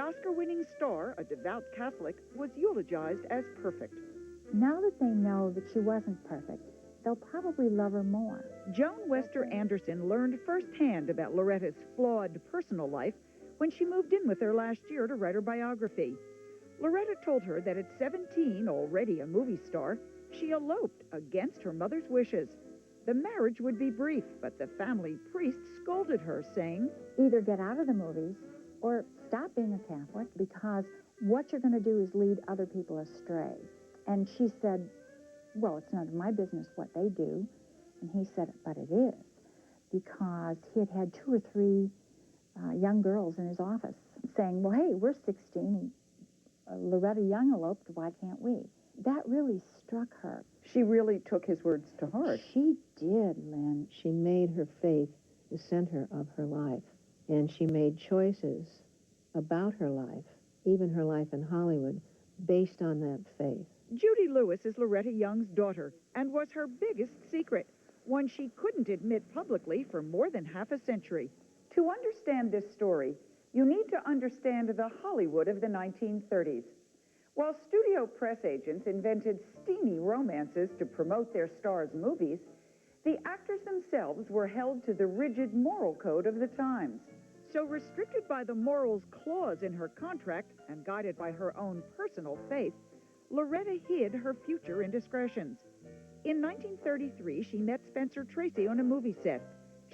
Oscar-winning star, a devout Catholic, was eulogized as perfect. Now that they know that she wasn't perfect, they'll probably love her more. Joan Wester Anderson learned firsthand about Loretta's flawed personal life when she moved in with her last year to write her biography. Loretta told her that at 17, already a movie star, she eloped against her mother's wishes. The marriage would be brief, but the family priest scolded her, saying, Either get out of the movies or stop being a Catholic, because what you're going to do is lead other people astray. And she said, well, it's none of my business what they do. And he said, but it is, because he had had 2 or 3 young girls in his office saying, well, hey, we're 16. Loretta Young eloped, why can't we? That really struck her. She really took his words to heart. She did, Lynn. She made her faith the center of her life, and she made choices about her life, even her life in Hollywood, based on that faith. Judy Lewis is Loretta Young's daughter and was her biggest secret, one she couldn't admit publicly for more than half a century. To understand this story, you need to understand the Hollywood of the 1930s. While studio press agents invented steamy romances to promote their stars' movies, the actors themselves were held to the rigid moral code of the times. So restricted by the morals clause in her contract and guided by her own personal faith, Loretta hid her future indiscretions. In 1933, she met Spencer Tracy on a movie set.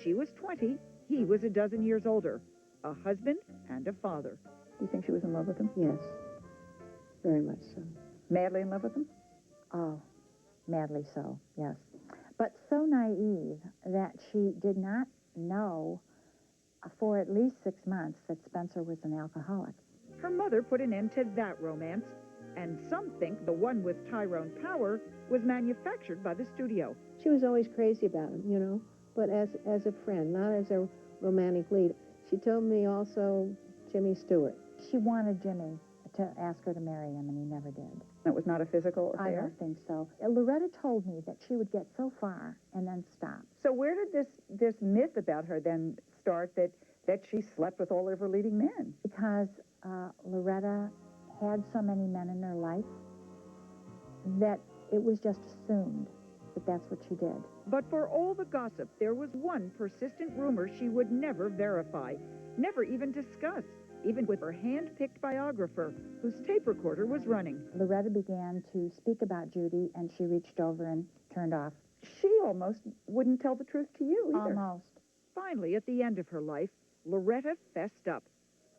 She was 20, he was a dozen years older, a husband and a father. Do you think she was in love with him? Yes, very much so. Madly in love with him? Oh, madly so, yes. But so naive that she did not know for at least 6 months that Spencer was an alcoholic. Her mother put an end to that romance, and some think the one with Tyrone Power was manufactured by the studio. She was always crazy about him, you know, but as a friend, not as a romantic lead. She told me also Jimmy Stewart. She wanted Jimmy to ask her to marry him, and he never did. That was not a physical affair? I don't think so. Loretta told me that she would get so far and then stop. So where did this myth about her then start that she slept with all of her leading men? Because Loretta had so many men in her life that it was just assumed that that's what she did. But for all the gossip, there was one persistent rumor she would never verify, never even discuss, even with her hand-picked biographer, whose tape recorder was running. Loretta began to speak about Judy, and she reached over and turned off. She almost wouldn't tell the truth to you either. Almost. Finally, at the end of her life, Loretta fessed up.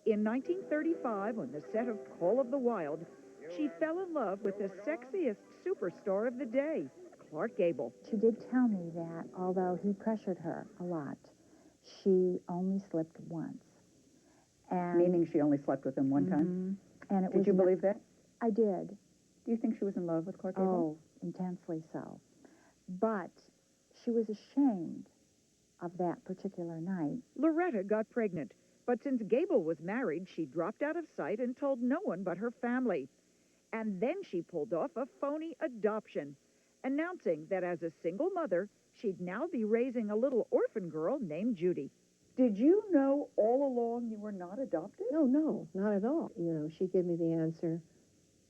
In 1935, on the set of Call of the Wild, she fell in love with the sexiest superstar of the day, Clark Gable. She did tell me that, although he pressured her a lot, she only slipped once. And Meaning she only slept with him one time? And it Did you believe that? I did. Do you think she was in love with Clark Gable? Oh, intensely so. But she was ashamed of that particular night. Loretta got pregnant, but since Gable was married, she dropped out of sight and told no one but her family. And then she pulled off a phony adoption, announcing that as a single mother, she'd now be raising a little orphan girl named Judy. Did you know all along you were not adopted? No, not at all. You know, she gave me the answer,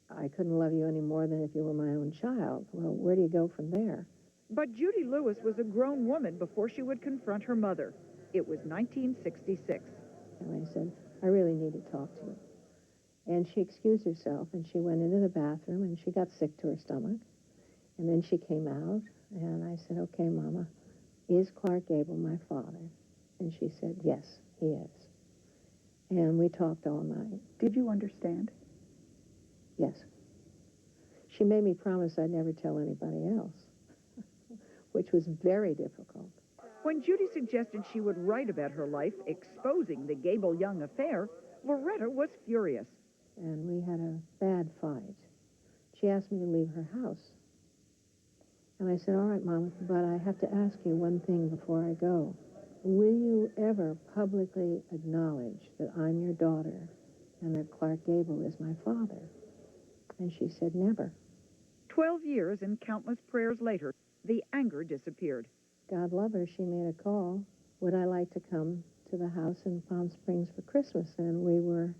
I couldn't love you any more than if you were my own child. Well, where do you go from there? But Judy Lewis was a grown woman before she would confront her mother. It was 1966. And I said, I really need to talk to you. And she excused herself, and she went into the bathroom, and she got sick to her stomach. And then she came out, and I said, okay, Mama, is Clark Gable my father? And she said, yes, he is. And we talked all night. Did you understand? Yes. She made me promise I'd never tell anybody else, which was very difficult. When Judy suggested she would write about her life, exposing the Gable-Young affair, Loretta was furious. And we had a bad fight. She asked me to leave her house. And I said, all right, Mama, but I have to ask you one thing before I go. Will you ever publicly acknowledge that I'm your daughter and that Clark Gable is my father? And she said, never. 12 years and countless prayers later, the anger disappeared. God love her, she made a call. Would I like to come to the house in Palm Springs for Christmas? And we were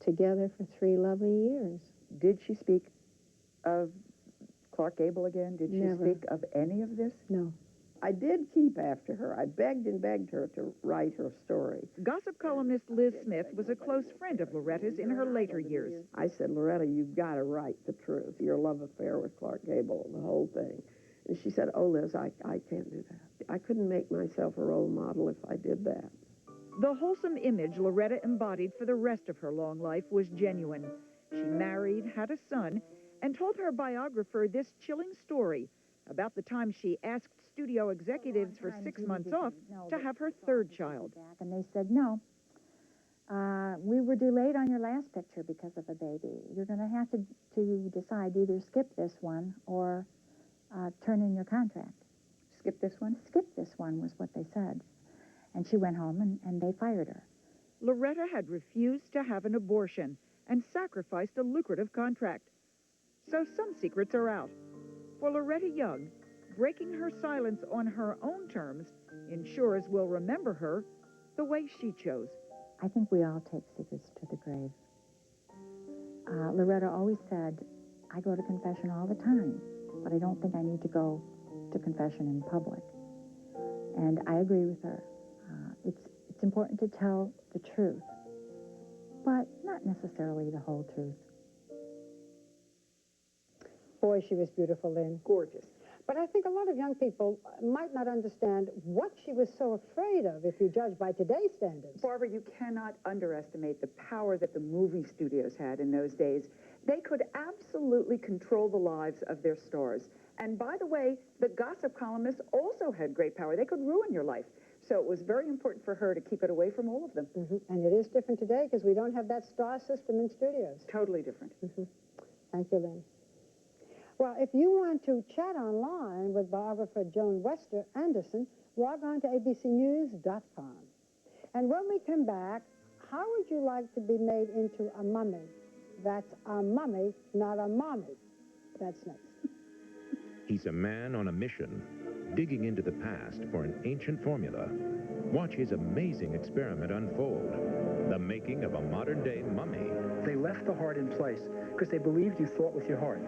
together for 3 lovely years. Did she speak of Clark Gable again? Did she Never. speak of any of this? No. I did keep after her. I begged and begged her to write her story. Gossip columnist Liz Smith was a close friend of Loretta's in her later years. I said, Loretta, you've got to write the truth, your love affair with Clark Gable, the whole thing. And she said, oh, Liz, I can't do that. I couldn't make myself a role model if I did that. The wholesome image Loretta embodied for the rest of her long life was genuine. She married, had a son, and told her biographer this chilling story about the time she asked studio executives for 6 months off to have her third child. And they said, no, we were delayed on your last picture because of a baby. You're going to have to decide either skip this one or turn in your contract. Skip this one? Skip this one was what they said. And she went home and they fired her. Loretta had refused to have an abortion and sacrificed a lucrative contract. So some secrets are out. For Loretta Young, breaking her silence on her own terms ensures we'll remember her the way she chose. I think we all take secrets to the grave. Loretta always said, I go to confession all the time, but I don't think I need to go to confession in public. And I agree with her. It's important to tell the truth, but not necessarily the whole truth. Boy, she was beautiful, Lynn. Gorgeous. But I think a lot of young people might not understand what she was so afraid of if you judge by today's standards. Barbara, you cannot underestimate the power that the movie studios had in those days. They could absolutely control the lives of their stars. And by the way, the gossip columnists also had great power. They could ruin your life. So it was very important for her to keep it away from all of them. And it is different today because we don't have that star system in studios. Totally different. Thank you, Lynn. Well, if you want to chat online with biographer Joan Wester Anderson, log on to abcnews.com. And when we come back, how would you like to be made into a mummy? That's a mummy, not a mommy. That's next. He's a man on a mission, digging into the past for an ancient formula. Watch his amazing experiment unfold. The making of a modern-day mummy. They left the heart in place because they believed you thought with your heart.